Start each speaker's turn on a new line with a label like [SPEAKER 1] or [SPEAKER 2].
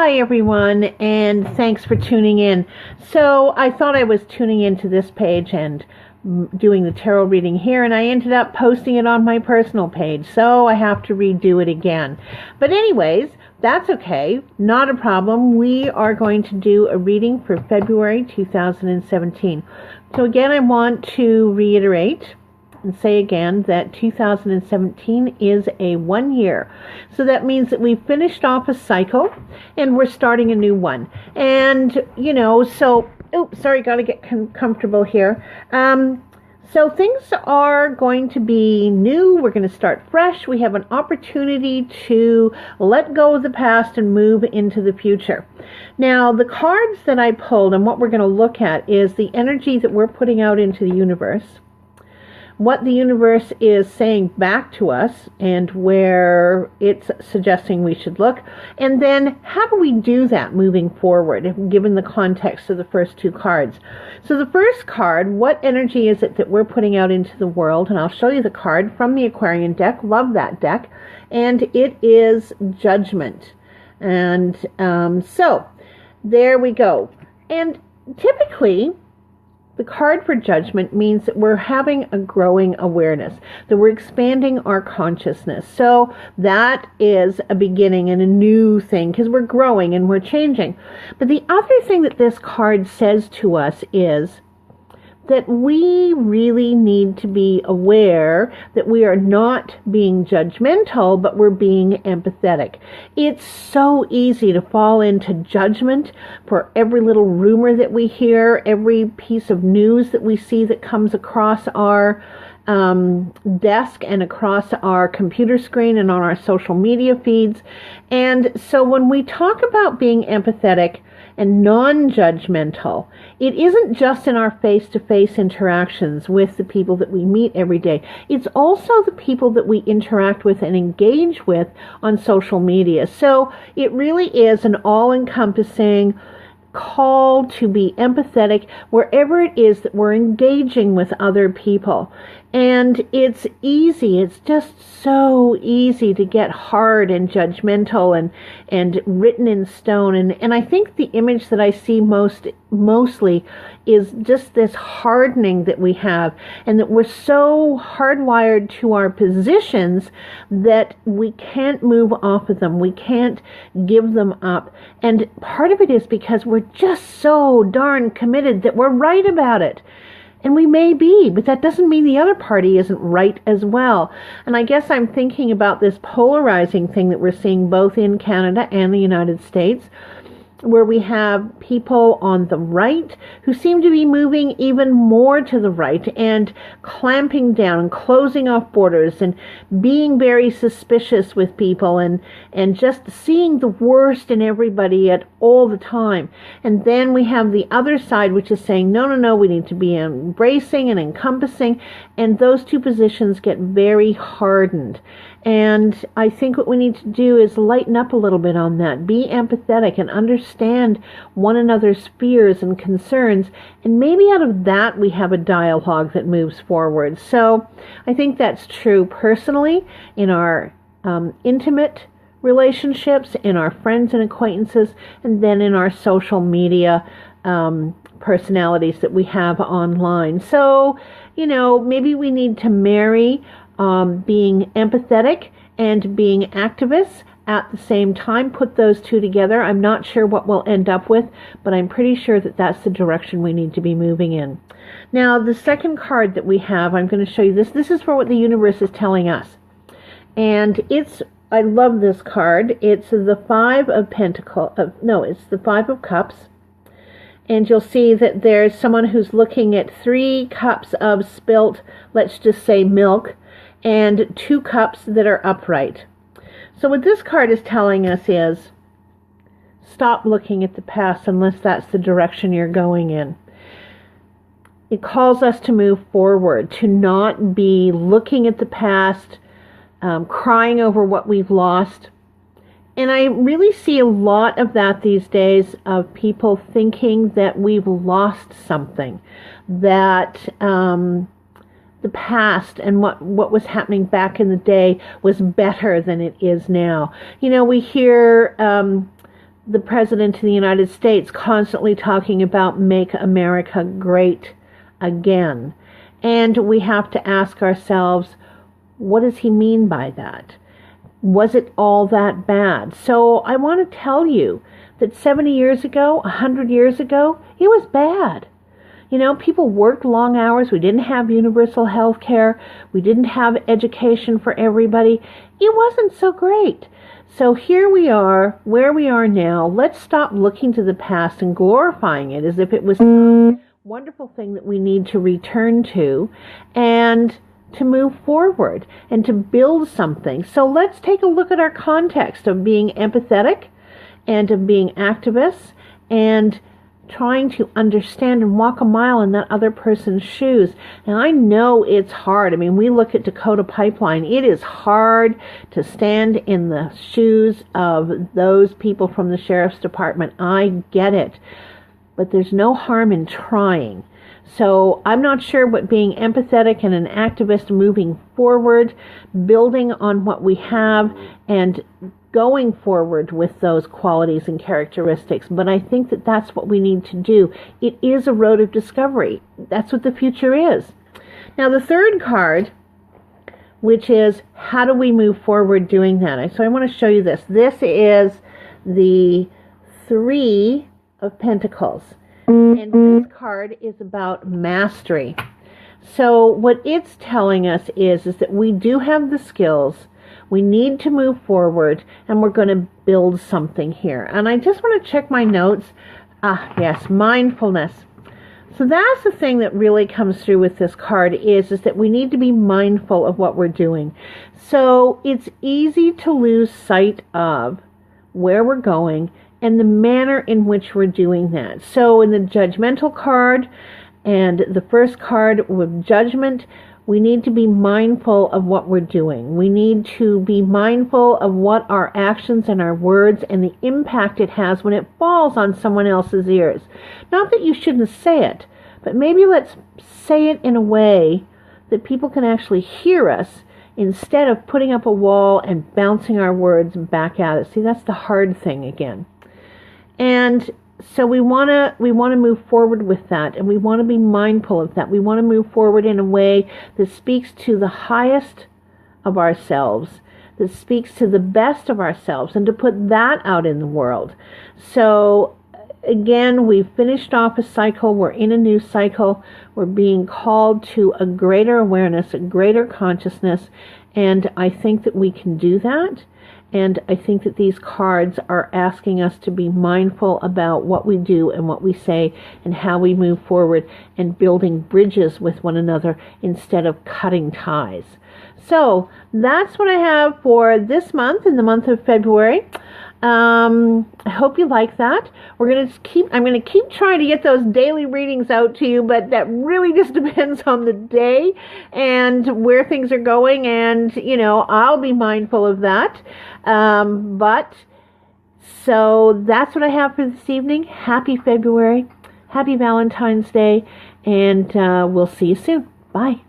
[SPEAKER 1] Hi everyone, and thanks for tuning in. So I thought I was tuning into this page and doing the tarot reading here, and I ended up posting it on my personal page, so I have to redo it again. But anyways, that's okay, not a problem. We are going to do a reading for February 2017. So again, I want to reiterate and say again that 2017 is a 1 year. So that means that we've finished off a cycle and we're starting a new one. And, gotta get comfortable here. So things are going to be new. We're going to start fresh. We have an opportunity to let go of the past and move into the future. Now, the cards that I pulled and what we're going to look at is the energy that we're putting out into the universe, what the universe is saying back to us and where it's suggesting we should look, and then how do we do that moving forward, given the context of the first two cards. So the first card, what energy is it that we're putting out into the world? And I'll show you the card from the Aquarian deck. Love that deck. And it is Judgment. And so there we go. And typically, the card for Judgment means that we're having a growing awareness, that we're expanding our consciousness. So that is a beginning and a new thing because we're growing and we're changing. But the other thing that this card says to us is that we really need to be aware that we are not being judgmental, but we're being empathetic. It's so easy to fall into judgment for every little rumor that we hear, every piece of news that we see that comes across our desk and across our computer screen and on our social media feeds. And so when we talk about being empathetic and non-judgmental, it isn't just in our face-to-face interactions with the people that we meet every day. It's also the people that we interact with and engage with on social media. So it really is an all-encompassing call to be empathetic wherever it is that we're engaging with other people. And it's easy, it's just so easy to get hard and judgmental and written in stone. And I think the image that I see mostly is just this hardening that we have, and that we're so hardwired to our positions that we can't move off of them. We can't give them up. And part of it is because we're just so darn committed that we're right about it. And we may be, but that doesn't mean the other party isn't right as well. And I guess I'm thinking about this polarizing thing that we're seeing both in Canada and the United States, where we have people on the right who seem to be moving even more to the right and clamping down and closing off borders and being very suspicious with people and just seeing the worst in everybody at all the time. And then we have the other side, which is saying, no, we need to be embracing and encompassing. And those two positions get very hardened. And I think what we need to do is lighten up a little bit on that. Be empathetic and understand one another's fears and concerns. And maybe out of that we have a dialogue that moves forward. So I think that's true personally in our intimate relationships, in our friends and acquaintances, and then in our social media personalities that we have online. So, maybe we need to marry being empathetic and being activists at the same time. Put those two together. I'm not sure what we'll end up with, but I'm pretty sure that that's the direction we need to be moving in. Now, the second card that we have, I'm going to show you this. This is for what the universe is telling us. And I love this card. It's the Five of Pentacles. It's the Five of Cups. And you'll see that there's someone who's looking at 3 cups of spilt, let's just say milk, and 2 cups that are upright. So what this card is telling us is, stop looking at the past unless that's the direction you're going in. It calls us to move forward, to not be looking at the past, crying over what we've lost. And I really see a lot of that these days, of people thinking that we've lost something, that the past and what was happening back in the day was better than it is now. We hear the President of the United States constantly talking about Make America Great Again. And we have to ask ourselves, what does he mean by that? Was it all that bad? So I want to tell you that 70 years ago, 100 years ago, it was bad. You know, people worked long hours. We didn't have universal health care. We didn't have education for everybody. It wasn't so great. So here we are, where we are now. Let's stop looking to the past and glorifying it as if it was some wonderful thing that we need to return to, and to move forward and to build something. So let's take a look at our context of being empathetic and of being activists and trying to understand and walk a mile in that other person's shoes. And I know it's hard. I mean, we look at Dakota Pipeline. It is hard to stand in the shoes of those people from the Sheriff's Department. I get it. But there's no harm in trying. So I'm not sure what being empathetic and an activist moving forward, building on what we have and going forward with those qualities and characteristics. But I think that that's what we need to do. It is a road of discovery. That's what the future is. Now the third card, which is how do we move forward doing that? So I want to show you this. This is the Three of Pentacles. And this card is about mastery. So what it's telling us is that we do have the skills, we need to move forward, and we're going to build something here. And I just want to check my notes. Yes, mindfulness. So that's the thing that really comes through with this card is that we need to be mindful of what we're doing. So it's easy to lose sight of where we're going and the manner in which we're doing that. So in the judgmental card and the first card with judgment, we need to be mindful of what we're doing. We need to be mindful of what our actions and our words and the impact it has when it falls on someone else's ears. Not that you shouldn't say it, but maybe let's say it in a way that people can actually hear us instead of putting up a wall and bouncing our words back at us. See, that's the hard thing again. And so we want to move forward with that, and we want to be mindful of that. We want to move forward in a way that speaks to the highest of ourselves, that speaks to the best of ourselves, and to put that out in the world. So again, we've finished off a cycle. We're in a new cycle. We're being called to a greater awareness, a greater consciousness, and I think that we can do that. And I think that these cards are asking us to be mindful about what we do and what we say and how we move forward and building bridges with one another instead of cutting ties. So that's what I have for this month, in the month of February. I hope you like that. I'm going to keep trying to get those daily readings out to you, but that really just depends on the day and where things are going, and I'll be mindful of that. But so that's what I have for this evening. Happy February, happy Valentine's Day, and we'll see you soon. Bye.